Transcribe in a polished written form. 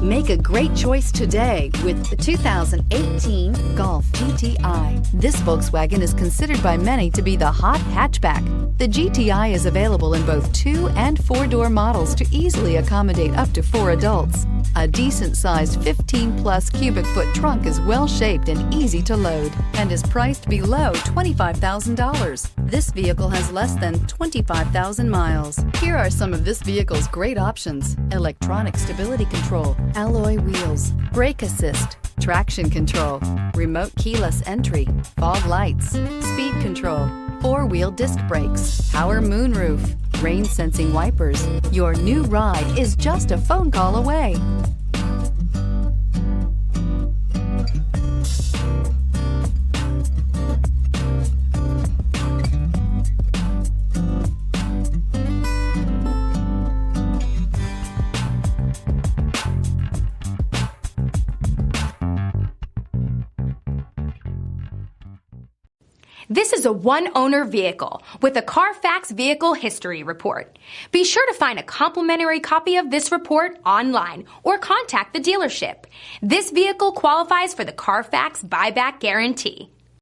Make a great choice today with the 2018 Golf GTI. This Volkswagen is considered by many to be the hot hatchback. The GTI is available in both 2- and 4-door models to easily accommodate up to 4 adults. A decent-sized 15-plus cubic foot trunk is well-shaped and easy to load and is priced below $25,000. This vehicle has less than 25,000 miles. Here are some of this vehicle's great options: electronic stability control, alloy wheels, brake assist, traction control, remote keyless entry, fog lights, speed control, 4-wheel disc brakes, power moonroof, rain sensing wipers. Your new ride is just a phone call away. This is a one-owner vehicle with a Carfax Vehicle History Report. Be sure to find a complimentary copy of this report online or contact the dealership. This vehicle qualifies for the Carfax Buyback Guarantee.